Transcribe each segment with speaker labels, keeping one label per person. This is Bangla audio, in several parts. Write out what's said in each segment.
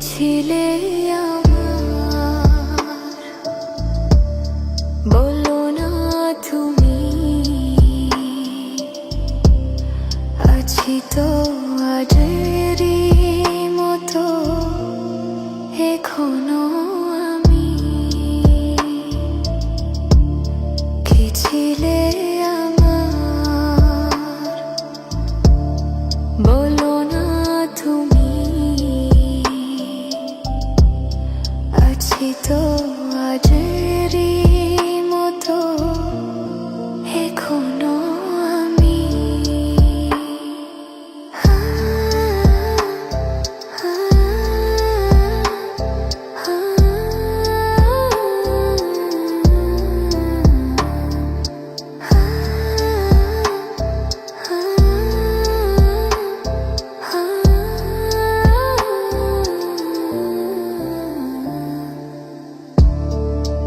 Speaker 1: ছিলে আমার, বলো না তুমি, আছি তো আগেরই মতো এখনো আমি। কি ছিলে আমার, বলো না তুমি, আছি তো আগেরই মতো এখনো আমি।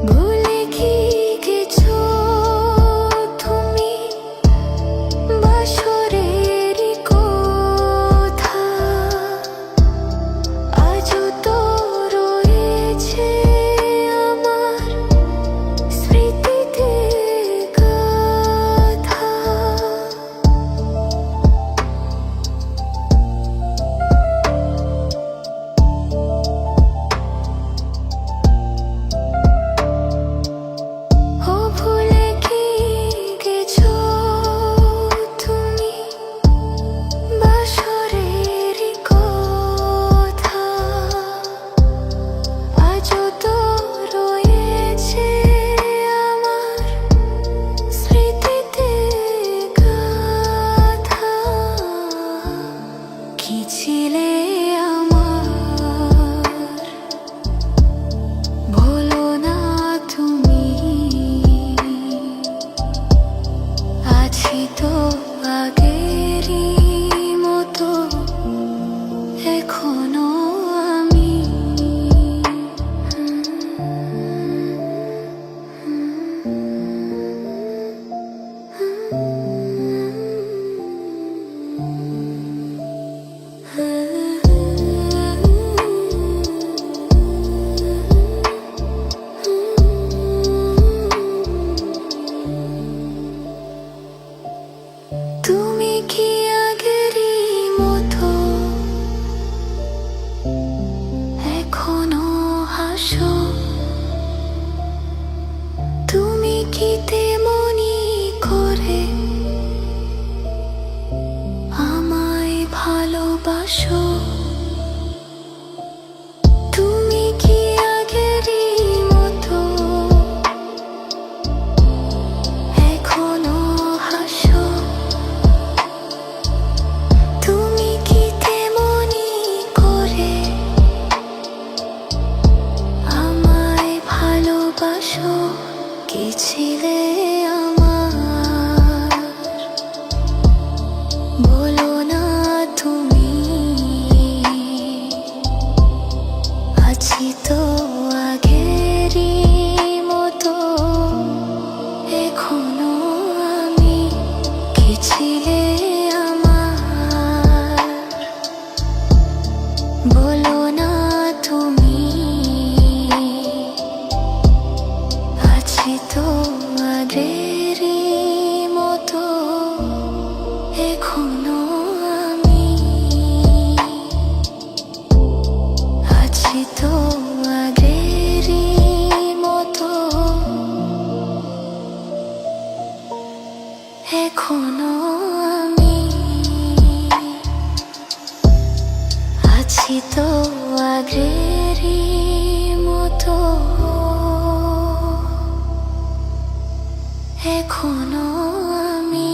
Speaker 1: ভুলে কি গেছো তুমি বাসরের কথা, আজও তো রয়েছে আমার স্মৃতিতে গাথা। ও ভুলে কি গেছো তুমি বাসরের কথা, আজও তো রয়েছে আমার স্মৃতিতে গাথা। কি ছিলে আমার, বলো না তুমি, আছি তো আগেরই মতো এখনো আমি। তুমি কি আগেরই মতো এখনো হাসো? তুমি কি তেমনি করে আমায় ভালোবাসো? তুমি কি আগেরই মতো এখনো হাসো? তুমি কি তেমনি করে আমায় ভালোবাসো? কি ছিলে আমার, বলো না তুমি, আছি তো আগেরই মতো এখনো আমি। কি ছিলে আমার, বলো না তুমি, আছি তো আগেরই মতো এখনো আমি। আছি তো আগেরই মতো এখনো আমি। আছি তো আগেরই মতো এখনো আমি।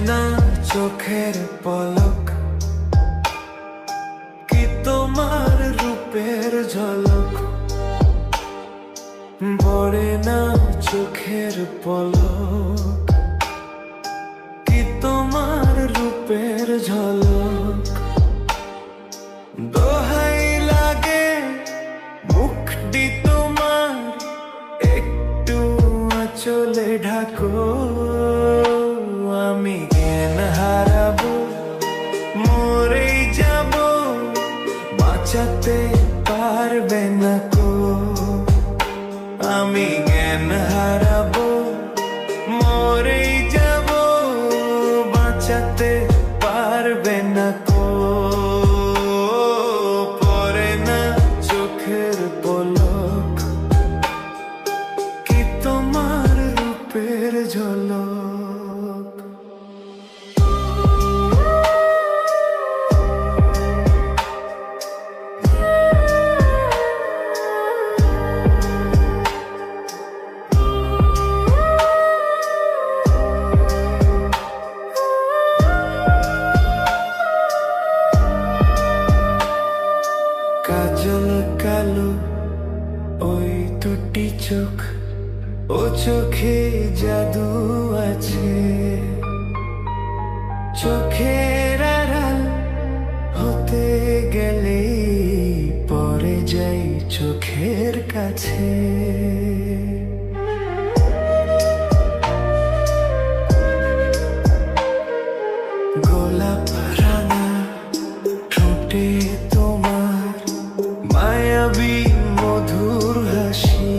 Speaker 2: না চোখের পলক, কি তোমার রূপের ঝলক। পড়ে না চোখের পলক, কি তোমার রূপের ঝলক। দোহাই লাগে মুখটি তোমার, একটু আঁচলে ঢাকো। আমি জ্ঞান হারাবো, মরেই যাব, বাঁচাতে পারবে না কো। আমি জ্ঞান হারাবো, মরেই যাব, বাঁচাতে পারবে না কো। পড়ে না চোখের পলক, কি তোমার রূপের ঝলক। কাজল কালো ওই দুটি চোখ, ও চোখে জাদু আছে। চোখের আড়াল হতে গেলে পড়ে যাই চোখের কাছে। গোলাপ রাঙা ঠোঁটে তোমার মায়াবী মধুর হাসি,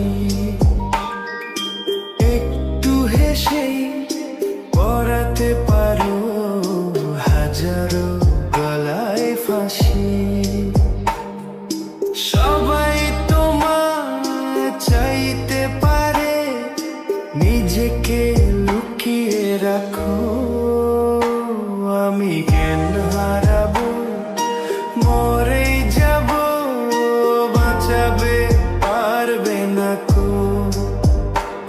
Speaker 2: একটু হেসেই পরাতে পারো হাজারো গলায় ফাঁসি। সবাই তোমার চাইতে পারে, নিজেকে লুকিয়ে রাখো। আমি জ্ঞান হারাবো, মরেই যাব, বাঁচাবে পারবে না কো।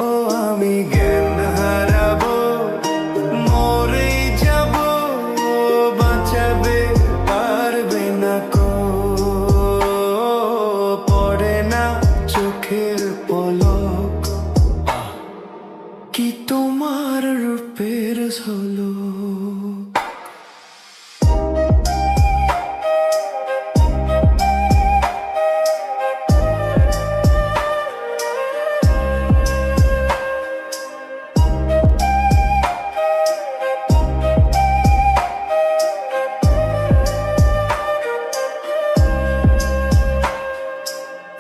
Speaker 2: ও আমি জ্ঞান হারাবো, মরেই যাব, বাঁচাবে পারবে না কো। পড়ে না চোখের পলক, কি তোমার রূপের ঝলক।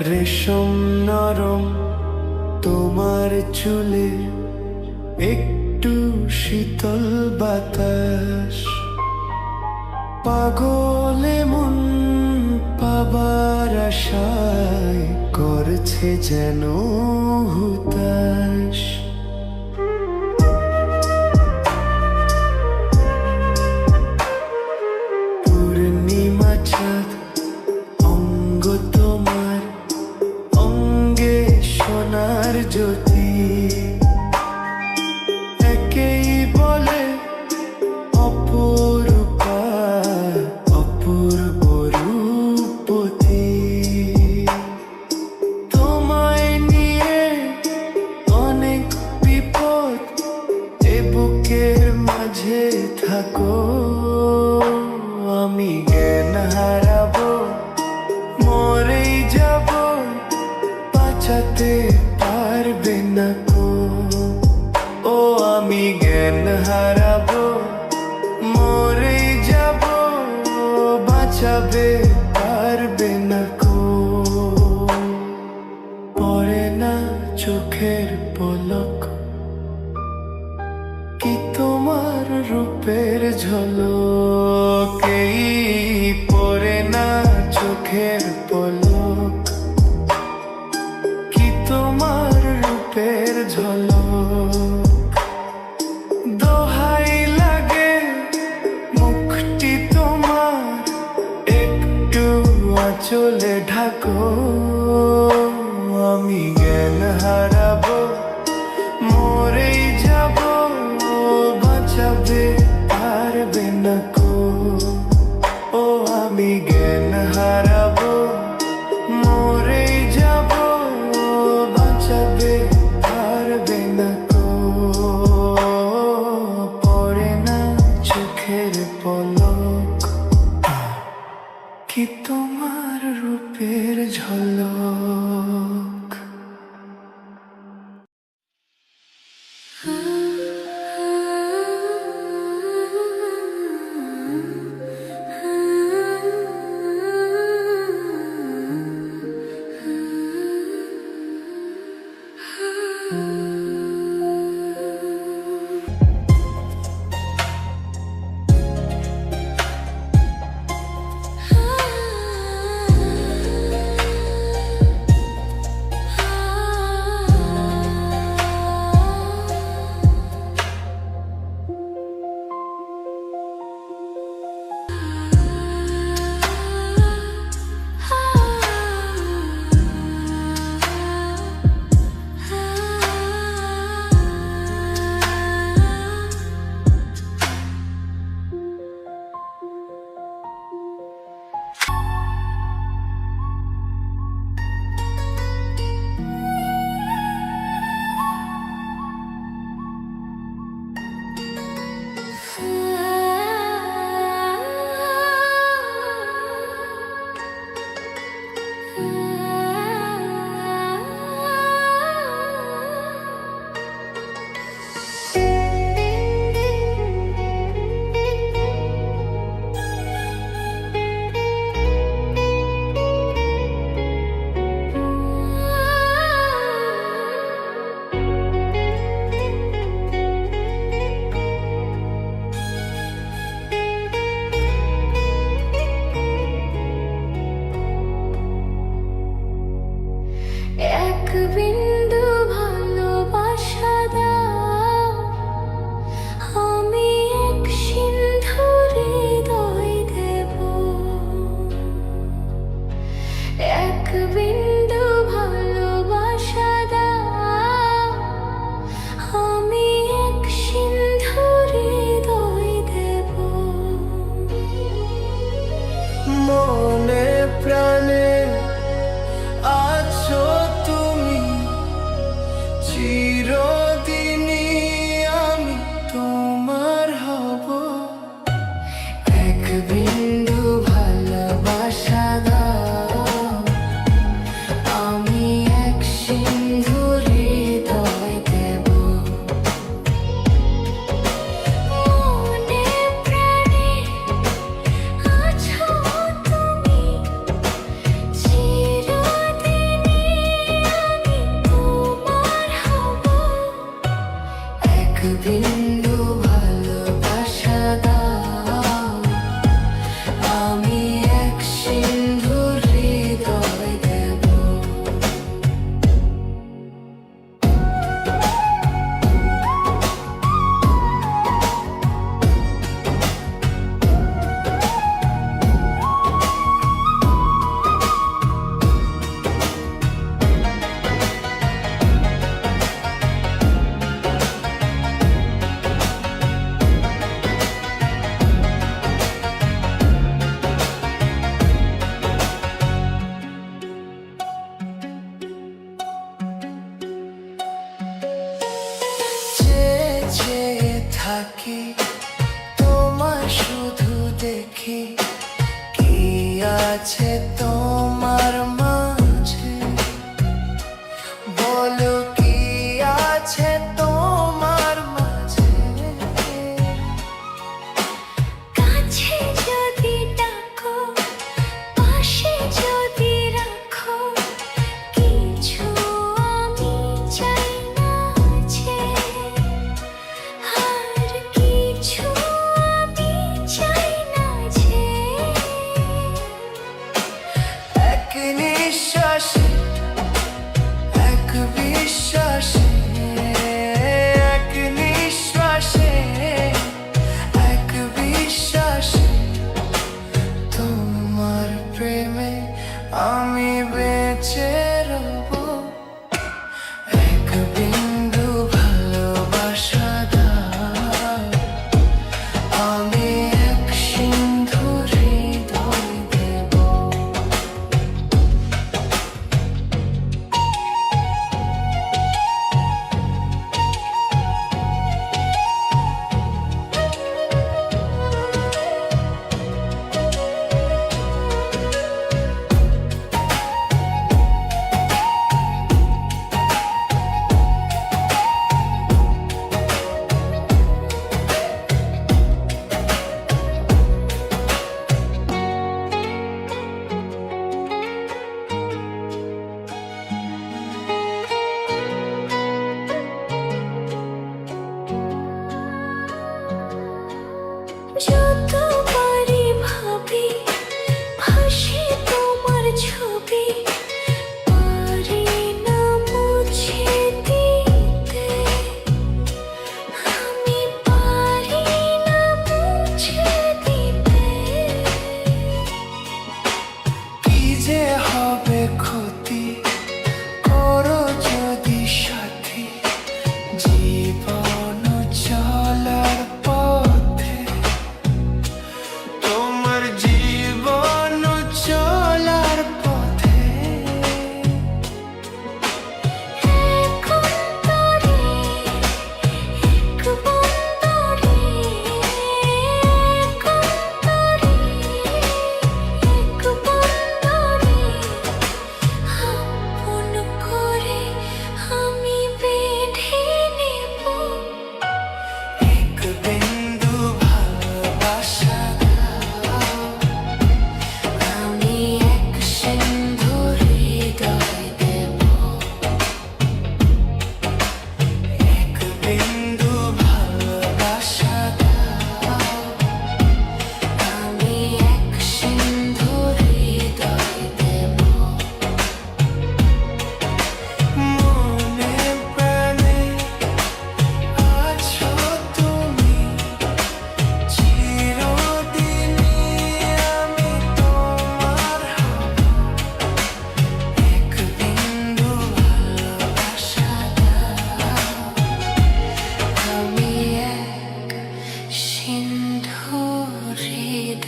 Speaker 2: রেশম নরম তোমার চুলে, একটু শীতল বাতাস। পাগলে মন পাবার আশায় করছে যেন হুতাশ। পূর্ণিমা চাঁদ অঙ্গ তোমার, অঙ্গে সোনার জ্যোতি। একেই বলে অপরূপা, অপূর্ব রূপতী। তোমায় নিয়ে অনেক বিপদ, এ বুকের মাঝে থাকো। আমি জ্ঞান হারাবো, মরেই যাব, বাঁচাতে পারবে না কো। ও আমি জ্ঞান হারাবো, মরেই যাব, বাঁচাবে পারবে না কো। পড়ে না চোখের পলক, কি তোমার রূপের ঝলক। এই পড়ে না চোখের পলক, কি তোমার রূপের ঝলক। দোহাই লাগে মুখটি তোমার, একটু আঁচলে ঢাকো। আমি জ্ঞান হারাবো, মরেই যাব, বাঁচাবে হারাবো, মরেই যাব, বাঁচাবে পারবে না তো, পড়ে না চোখের পলক, কি তোমার রূপের ঝলক।
Speaker 1: এক বিন্দু ভালোবাসা দাও, আমি এক সিন্ধু হৃদয় দেব। এক বিন্দু ভালোবাসা দাও, আমি এক সিন্ধু হৃদয় দেব।
Speaker 2: মনে প্রাণে আছো তুমি, চিরদিনই আমি তোমার হব। এক বিন্দু ভালোবাসা দাও, আমি এক সিন্ধু হৃদয় দেব।
Speaker 1: মনে প্রাণে আছো তুমি, চিরদিনই আমি তোমার হব।
Speaker 2: এক বিন্দু ভালোবাসা দাও, আমি এক সিন্ধু হৃদয় দেব। চেয়ে চেয়ে থাকি তোমায় শুধু দেখি, কি আছে তোমার মাঝে, বলো কি আছে তোমার মাঝে।
Speaker 1: কাছে যদি ডাকো, পাশে যদি রাখো, কিছু আমি চাই না যে, আর কিছু আমি চাই না যে।
Speaker 2: এক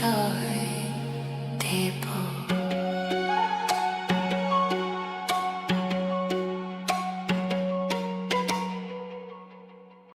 Speaker 1: হৃদয় দেব